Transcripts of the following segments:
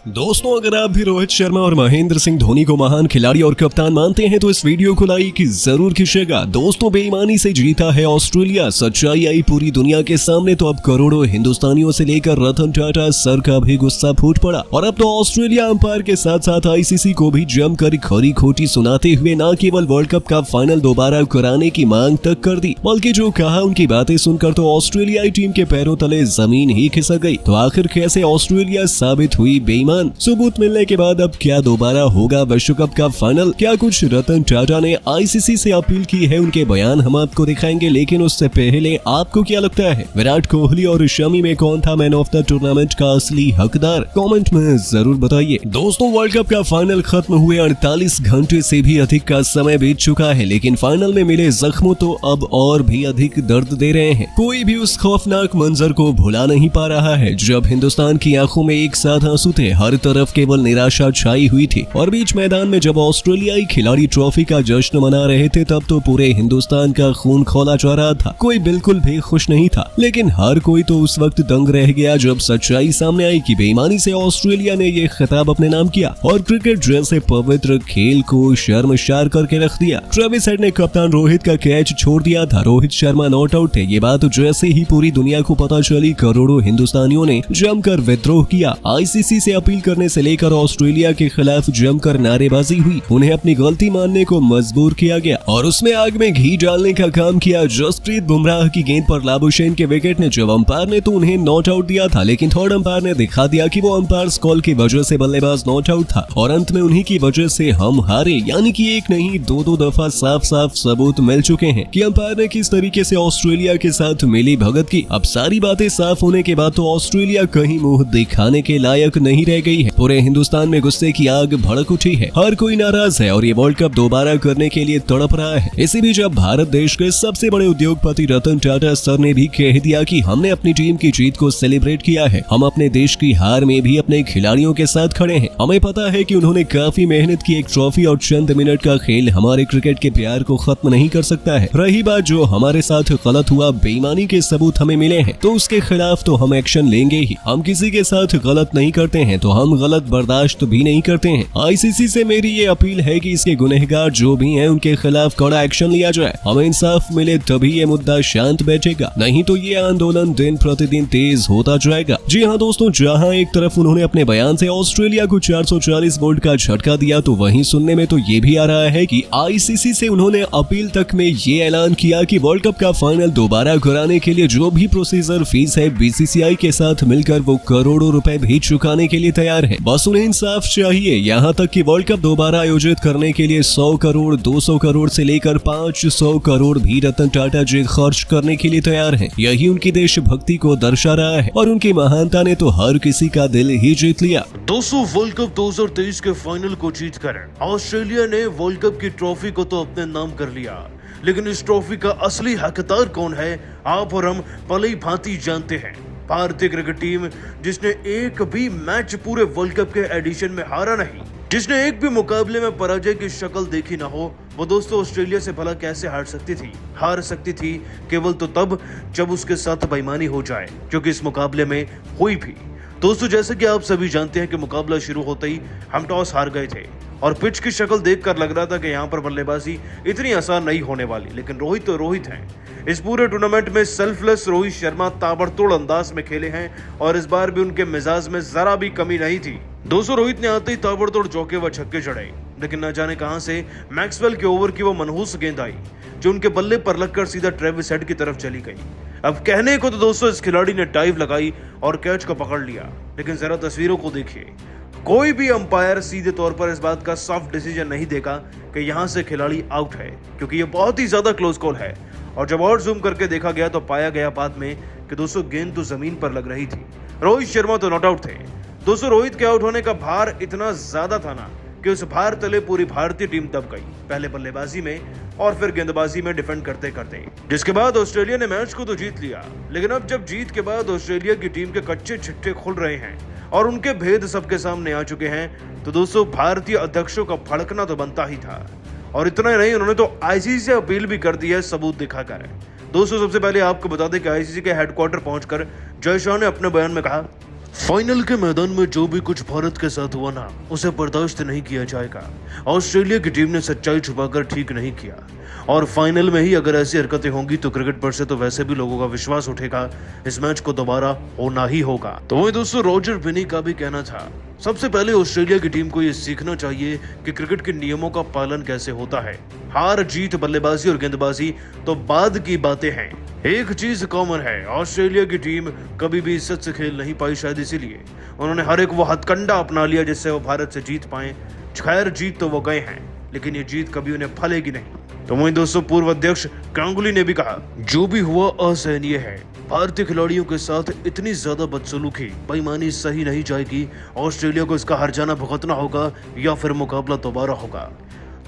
दोस्तों, अगर आप भी रोहित शर्मा और महेंद्र सिंह धोनी को महान खिलाड़ी और कप्तान मानते हैं तो इस वीडियो को लाइक जरूर कीजिएगा। दोस्तों, बेईमानी से जीता है ऑस्ट्रेलिया, सच्चाई आई पूरी दुनिया के सामने तो अब करोड़ों हिंदुस्तानियों से लेकर रतन टाटा सर का भी गुस्सा फूट पड़ा और अब तो ऑस्ट्रेलिया अंपायर के साथ साथ आईसीसी को भी जमकर खरी खोटी सुनाते हुए न केवल वर्ल्ड कप का फाइनल दोबारा कराने की मांग तक कर दी, बल्कि जो कहा उनकी बातें सुनकर तो ऑस्ट्रेलियाई टीम के पैरों तले जमीन ही खिसक गई। तो आखिर कैसे ऑस्ट्रेलिया साबित हुई बेईमान? सबूत मिलने के बाद अब क्या दोबारा होगा विश्व कप का फाइनल? क्या कुछ रतन टाटा ने आईसीसी से अपील की है? उनके बयान हम आपको दिखाएंगे, लेकिन उससे पहले आपको क्या लगता है, विराट कोहली और शमी में कौन था मैन ऑफ द टूर्नामेंट का असली हकदार? कमेंट में जरूर बताइए। दोस्तों, वर्ल्ड कप का फाइनल खत्म हुए 48 घंटे से भी अधिक का समय बीत चुका है, लेकिन फाइनल में मिले जख्मों तो अब और भी अधिक दर्द दे रहे हैं। कोई भी उस खौफनाक मंजर को भुला नहीं पा रहा है जब हिंदुस्तान की आंखों में एक साथ आंसू थे, हर तरफ केवल निराशा छाई हुई थी और बीच मैदान में जब ऑस्ट्रेलियाई खिलाड़ी ट्रॉफी का जश्न मना रहे थे तब तो पूरे हिंदुस्तान का खून खौला जा रहा था। कोई बिल्कुल भी खुश नहीं था, लेकिन हर कोई तो उस वक्त दंग रह गया जब सच्चाई सामने आई कि बेईमानी से ऑस्ट्रेलिया ने ये खिताब अपने नाम किया और क्रिकेट जैसे पवित्र खेल को शर्मसार करके रख दिया। ट्रेविस हेड ने कप्तान रोहित का कैच छोड़ दिया था, रोहित शर्मा नॉट आउट थे। ये बात जैसे ही पूरी दुनिया को पता चली, करोड़ों हिंदुस्तानियों ने जमकर विद्रोह किया। आईसीसी से अपील करने से लेकर ऑस्ट्रेलिया के खिलाफ जमकर नारेबाजी हुई। उन्हें अपनी गलती मानने को मजबूर किया गया और उसमें आग में घी डालने का काम किया। जसप्रीत बुमराह की गेंद पर लाबुशेन के विकेट ने जब अंपायर ने तो उन्हें नॉट आउट दिया था, लेकिन थर्ड अंपायर ने दिखा दिया कि वो अंपायर कॉल की वजह से बल्लेबाज नॉट आउट था और अंत में उन्हीं की वजह से हम हारे। यानी कि एक नहीं दो दफा साफ साफ सबूत मिल चुके हैं कि अंपायर ने किस तरीके से ऑस्ट्रेलिया के साथ मिली भगत की। अब सारी बातें साफ होने के बाद तो ऑस्ट्रेलिया कहीं मुंह दिखाने के लायक नहीं रह गई है। पूरे हिंदुस्तान में गुस्से की आग भड़क उठी है, हर कोई नाराज है और ये वर्ल्ड कप दोबारा करने के लिए तड़प रहा है। इसी बीच अब भारत देश के सबसे बड़े उद्योगपति रतन टाटा सर ने भी कह दिया कि हमने अपनी टीम की जीत को सेलिब्रेट किया है, हम अपने देश की हार में भी अपने खिलाड़ियों के साथ खड़े हैं। हमें पता है कि उन्होंने काफी मेहनत की, एक ट्रॉफी और चंद मिनट का खेल हमारे क्रिकेट के प्यार को खत्म नहीं कर सकता है। रही बात जो हमारे साथ गलत हुआ, बेईमानी के सबूत हमें मिले हैं तो उसके खिलाफ तो हम एक्शन लेंगे ही। हम किसी के साथ गलत नहीं करते हैं तो हम गलत बर्दाश्त भी नहीं करते हैं। आईसीसी से मेरी ये अपील है कि इसके गुनहगार जो भी हैं उनके खिलाफ कड़ा एक्शन लिया जाए। हमें इंसाफ मिले तभी ये मुद्दा शांत बैठेगा, नहीं तो ये आंदोलन दिन प्रतिदिन तेज होता जाएगा। जी हाँ दोस्तों, जहाँ एक तरफ उन्होंने अपने बयान से ऑस्ट्रेलिया को 440 वोल्ट का झटका दिया, तो वहीं सुनने में तो ये भी आ रहा है कि आईसीसी से उन्होंने अपील तक में ये ऐलान किया कि वर्ल्ड कप का फाइनल दोबारा कराने के लिए जो भी प्रोसीजर फीस है बीसीसीआई के साथ मिलकर वो करोड़ों रुपए भी चुकाने के लिए तैयार है। बस उन्हें इंसाफ चाहिए। यहाँ तक कि वर्ल्ड कप दोबारा आयोजित करने के लिए 100 करोड़ 200 करोड़ से लेकर 500 करोड़ भी रतन टाटा जी खर्च करने के लिए तैयार हैं। यही उनकी देशभक्ति को दर्शा रहा है और उनकी महानता ने तो हर किसी का दिल ही जीत लिया। दोस्तों, वर्ल्ड कप 2023 के फाइनल को जीत कर ऑस्ट्रेलिया ने वर्ल्ड कप की ट्रॉफी को तो अपने नाम कर लिया, लेकिन इस ट्रॉफी का असली हकदार कौन है आप और हम भली भांति जानते हैं। भारतीय क्रिकेट टीम जिसने एक भी मैच पूरे वर्ल्ड कप के एडिशन में हारा नहीं, जिसने एक भी मुकाबले में पराजय की शक्ल देखी ना हो, वो दोस्तों ऑस्ट्रेलिया से भला कैसे हार सकती थी केवल तो तब जब उसके साथ बेईमानी हो जाए, जो कि इस मुकाबले में हुई भी। दोस्तों, जैसे कि आप सभी जानते हैं कि मुकाबला शुरू होते ही हम टॉस हार गए थे और पिच की शक्ल देखकर लग रहा था कि यहाँ पर बल्लेबाजी इतनी आसान नहीं होने वाली, लेकिन रोहित तो रोहित हैं। इस पूरे टूर्नामेंट में सेल्फलेस रोहित शर्मा ताबड़तोड़ अंदाज में खेले हैं और इस बार भी उनके मिजाज में जरा भी कमी नहीं थी। दोस्तों, रोहित ने आते ही ताबड़तोड़ चौके व छक्के चढ़े, लेकिन न जाने कहां से मैक्सवेल के ओवर की वो मनहूस गेंद आई जो उनके बल्ले पर लगकर सीधा ट्रेविस हेड की तरफ चली गई। अब कहने को तो दोस्तों इस खिलाड़ी ने डाइव लगाई और कैच को पकड़ लिया, लेकिन जरा तस्वीरों को देखिए। कोई भी अंपायर सीधे तौर पर इस बात का सॉफ्ट डिसीजन नहीं देगा कि यहां से खिलाड़ी आउट है, क्योंकि ये बहुत ही ज्यादा क्लोज कॉल है। और जब और जूम करके देखा गया तो पाया गया बाद में कि दोस्तों गेंद तो जमीन पर लग रही थी। रोहित शर्मा तो नॉट आउट थे। दोस्तों, रोहित के आउट होने का भार इतना ज्यादा था ना कि उस भार तले पूरी भारतीय टीम दब गई, पहले बल्लेबाजी में और फिर गेंदबाजी में डिफेंड करते करते। जिसके बाद ऑस्ट्रेलिया ने मैच को तो जीत लिया, लेकिन अब जब जीत के बाद ऑस्ट्रेलिया की टीम के कच्चे छिट्टे खुल रहे हैं और उनके भेद सबके सामने आ चुके हैं, तो दोस्तों भारतीय अध्यक्षों का भड़कना तो बनता ही था। और इतना ही नहीं, उन्होंने तो आईसीसी से अपील भी कर दी है सबूत दिखाकर। दोस्तों सबसे पहले आपको बता दें कि आईसीसी के हेडक्वार्टर पहुंचकर जय शाह ने अपने बयान में कहा, फाइनल के मैदान में जो भी कुछ भारत के साथ हुआ ना, उसे बर्दाश्त नहीं किया जाएगा। ऑस्ट्रेलिया की टीम ने सच्चाई छुपाकर ठीक नहीं किया और फाइनल में ही अगर ऐसी हरकतें होंगी तो क्रिकेट पर से तो वैसे भी लोगों का विश्वास उठेगा, इस मैच को दोबारा होना ही होगा। तो वही दोस्तों रॉजर बिनी का भी कहना था, सबसे पहले ऑस्ट्रेलिया की टीम को ये सीखना चाहिए कि क्रिकेट के नियमों का पालन कैसे होता है। हार जीत, बल्लेबाजी और गेंदबाजी तो बाद की बातें हैं। एक चीज कॉमन है, ऑस्ट्रेलिया की टीम कभी भी इज्जत से खेल नहीं पाई, शायद इसीलिए उन्होंने हर एक वो हथकंडा अपना लिया जिससे वो भारत से जीत पाए। खैर जीत तो वो गए हैं, लेकिन ये जीत कभी उन्हें फलेगी नहीं। तो वहीं दोस्तों पूर्व अध्यक्ष गांगुली ने भी कहा, जो भी हुआ असहनीय है। भारतीय खिलाड़ियों के साथ इतनी ज्यादा बदसलूकी, बेईमानी सही नहीं जाएगी। ऑस्ट्रेलिया को इसका हर्जाना भुगतना होगा या फिर मुकाबला दोबारा होगा।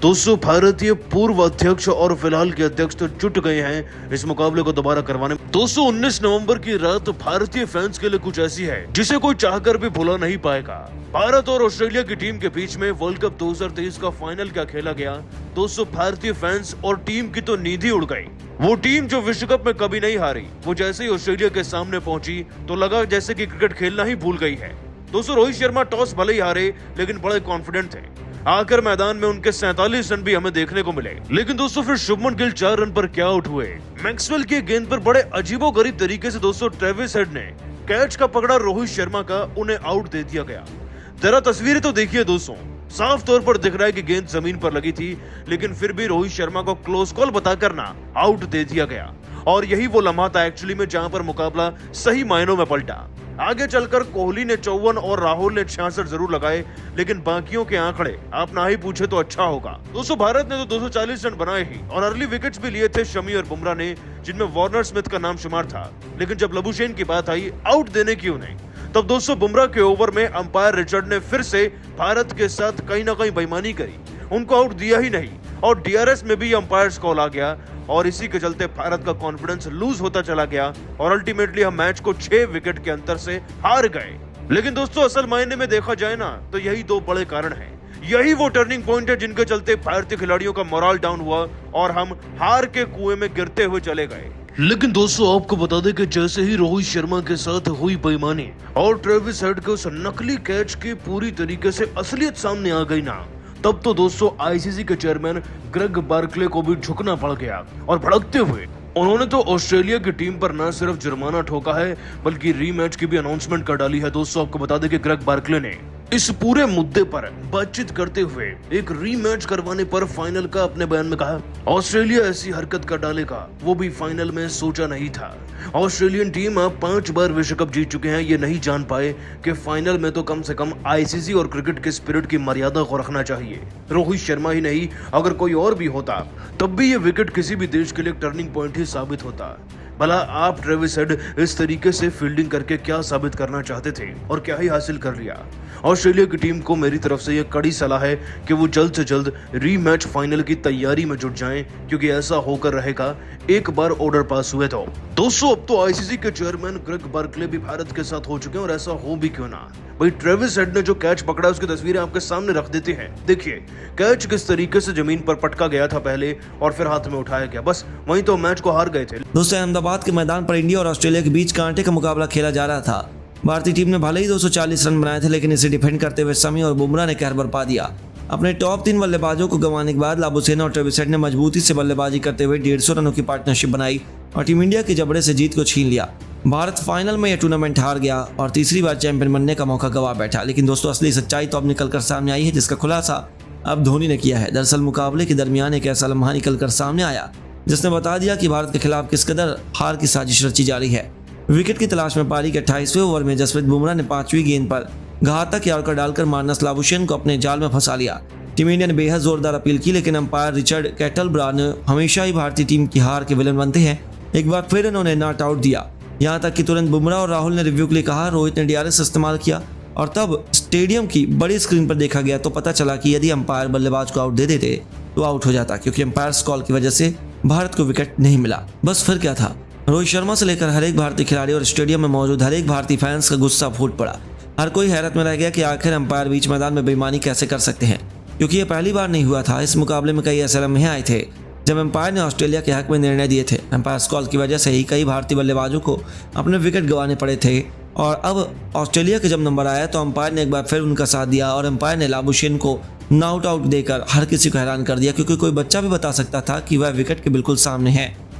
दोस्तों भारतीय पूर्व अध्यक्ष और फिलहाल के अध्यक्ष तो जुट गए हैं इस मुकाबले को दोबारा करवाने में। दोस्तों 19 नवंबर की रात भारतीय फैंस के लिए कुछ ऐसी है जिसे कोई चाहकर भी भुला नहीं पाएगा। भारत और ऑस्ट्रेलिया की टीम के बीच में वर्ल्ड कप 2023 का फाइनल क्या खेला गया। दोस्तों भारतीय फैंस और टीम की तो नींद ही उड़ गई। वो टीम जो विश्व कप में कभी नहीं हारी, वो जैसे ही ऑस्ट्रेलिया के सामने पहुंची तो लगा जैसे कि क्रिकेट खेलना ही भूल गई है। दोस्तों रोहित शर्मा टॉस भले ही हारे, लेकिन बड़े कॉन्फिडेंट थे। आकर मैदान में उनके 47 रन भी हमें देखने को मिले। लेकिन दोस्तों फिर शुभमन गिल 4 रन पर क्या आउट हुए। मैक्सवेल की गेंद पर बड़े अजीबोगरीब तरीके से दोस्तों ट्रेविस हेड ने कैच का पकड़ा रोहित शर्मा का, उन्हें आउट दे दिया गया। जरा तस्वीरें तो देखिए दोस्तों, साफ तौर पर दिख रहा है कि गेंद जमीन पर लगी थी, लेकिन फिर भी रोहित शर्मा को क्लोज कॉल बताकर ना आउट दे दिया गया। और यही वो लम्हा था एक्चुअली में जहां पर मुकाबला सही मायनों में पलटा। आगे चलकर कोहली ने 54 और राहुल ने 66 जरूर लगाए, लेकिन बाकियों के आंकड़े आप ना ही पूछे तो अच्छा होगा। दोस्तों भारत ने तो 240 रन बनाए ही और अर्ली विकेट्स भी लिए थे शमी और बुमराह ने, जिनमें वार्नर स्मिथ का नाम शुमार था। लेकिन जब लबुशेन की बात आई आउट देने की उन्हें, तब दोस्तों बुमराह के ओवर में अंपायर रिचर्ड ने फिर से भारत के साथ कहीं ना कहीं बेईमानी करी, उनको आउट दिया ही नहीं और डीआरएस में भी अंपायर्स कॉल आ गया और इसी के चलते भारत का कॉन्फिडेंस लूज होता चला गया और अल्टीमेटली हम मैच को 6 विकेट के अंतर से हार गए। लेकिन दोस्तों असल मायने में देखा जाए ना तो यही 2 बड़े कारण हैं। यही वो टर्निंग पॉइंट है जिनके चलते भारतीय खिलाड़ियों का मोरल डाउन हुआ और हम हार के कुएं में गिरते हुए चले गए। लेकिन दोस्तों आपको बता दें कि जैसे ही रोहित शर्मा के साथ हुई बेईमानी और ट्रेविस हेड के उस नकली कैच की पूरी तरीके से असलियत सामने आ गई ना, तब तो दोस्तों आईसीसी के चेयरमैन ग्रेग बार्कले को भी झुकना पड़ गया और भड़कते हुए उन्होंने तो ऑस्ट्रेलिया की टीम पर न सिर्फ जुर्माना ठोका है बल्कि रीमैच की भी अनाउंसमेंट कर डाली है। दोस्तों आपको बता दें कि ग्रेग बार्कले ने इस पूरे मुद्दे पर बातचीत करते हुए एक रीमैच करवाने पर फाइनल का अपने बयान में कहा, ऑस्ट्रेलिया ऐसी हरकत कर डालेगा वो भी फाइनल में सोचा नहीं था। ऑस्ट्रेलियन टीम अब 5 बार विश्व कप जीत चुके हैं, ये नहीं जान पाए कि फाइनल में तो कम से कम आईसीसी और क्रिकेट के स्पिरिट की मर्यादा को रखना चाहिए। रोहित शर्मा ही नहीं, अगर कोई और भी होता तब भी ये विकेट किसी भी देश के लिए टर्निंग पॉइंट ही साबित होता। भला आप ट्रेविस हेड इस तरीके से फील्डिंग करके क्या साबित करना चाहते थे और क्या ही हासिल कर लिया। ऑस्ट्रेलिया की टीम को मेरी तरफ से यह कड़ी सलाह है कि वो जल्द से जल्द रीमैच फाइनल की तैयारी में जुट जाएं, क्योंकि ऐसा होकर रहेगा एक बार ऑर्डर पास हुए तो। दोस्तों अब तो आईसीसी के चेयरमैन ग्रेग बार्कले भी भारत के साथ हो चुके हैं और ऐसा हो भी क्यों ना। भाई ट्रेविस हेड ने जो कैच पकड़ा उसकी तस्वीरें आपके सामने रख देते हैं। देखिए कैच किस तरीके से जमीन पर पटका गया था पहले और फिर हाथ में उठाया गया, बस वहीं तो मैच को हार गए थे। दोस्तों अहमदाबाद के मैदान पर इंडिया और ऑस्ट्रेलिया के बीच कांटे का मुकाबला खेला जा रहा था। भारतीय टीम ने भले ही 240 रन बनाए थे, लेकिन इसे डिफेंड करते हुए शमी और बुमराह ने कहर बरपा दिया। अपने टॉप 3 बल्लेबाजों को गंवाने के बाद लाबुशेन और ट्रेविस हेड ने मजबूती से बल्लेबाजी करते हुए 150 रनों की पार्टनरशिप बनाई और टीम इंडिया के जबड़े से जीत को छीन लिया। भारत फाइनल में यह टूर्नामेंट हार गया और तीसरी बार चैंपियन बनने का मौका गंवा बैठा। लेकिन दोस्तों असली सच्चाई तो अब निकलकर सामने आई है, जिसका खुलासा अब धोनी ने किया है। दरअसल मुकाबले के दरमियान एक ऐसा लम्हा निकलकर सामने आया जिसने बता दिया कि भारत के खिलाफ किस कदर हार की साजिश रची जा रही है। विकेट की तलाश में पारी के 28वें ओवर में जसप्रीत बुमराह ने 5वीं गेंद पर घातक यॉर्कर डालकर मार्नस लाबुशेन को अपने जाल में फंसा लिया। टीम इंडिया ने बेहद जोरदार अपील की, लेकिन अंपायर रिचर्ड कैटलब्रा ने हमेशा ही भारतीय टीम की हार के विलन बनते हैं, एक बार फिर इन्होंने नॉट आउट दिया। यहाँ तक कि तुरंत बुमराह और राहुल ने रिव्यू के लिए कहा। रोहित ने डीआरएस इस्तेमाल किया और तब स्टेडियम की बड़ी स्क्रीन पर देखा गया तो पता चला कि यदि अंपायर बल्लेबाज को आउट दे देते तो आउट हो जाता, क्योंकि अंपायर्स कॉल की वजह से भारत को विकेट नहीं मिला। बस फिर क्या था, रोहित शर्मा से लेकर हर एक भारतीय खिलाड़ी और स्टेडियम में मौजूद हर एक भारतीय फैंस का गुस्सा फूट पड़ा। हर कोई हैरत में रह गया कि आखिर अंपायर बीच मैदान में बेईमानी कैसे कर सकते हैं, क्योंकि ये पहली बार नहीं हुआ था। इस मुकाबले में कई ऐसे लम्हे आए थे जब एम्पायर ने ऑस्ट्रेलिया के हक में निर्णय दिए थे। एम्पायर कॉल की वजह से ही कई भारतीय बल्लेबाजों को अपने विकेट गंवाने पड़े थे और अब ऑस्ट्रेलिया के जब नंबर आया तो अंपायर ने एक बार फिर उनका साथ दिया और अंपायर ने लाबुशेन को नॉट आउट देकर हर किसी को हैरान कर दिया, क्योंकि कोई बच्चा भी बता सकता था कि वह विकेट के बिल्कुल सामने है।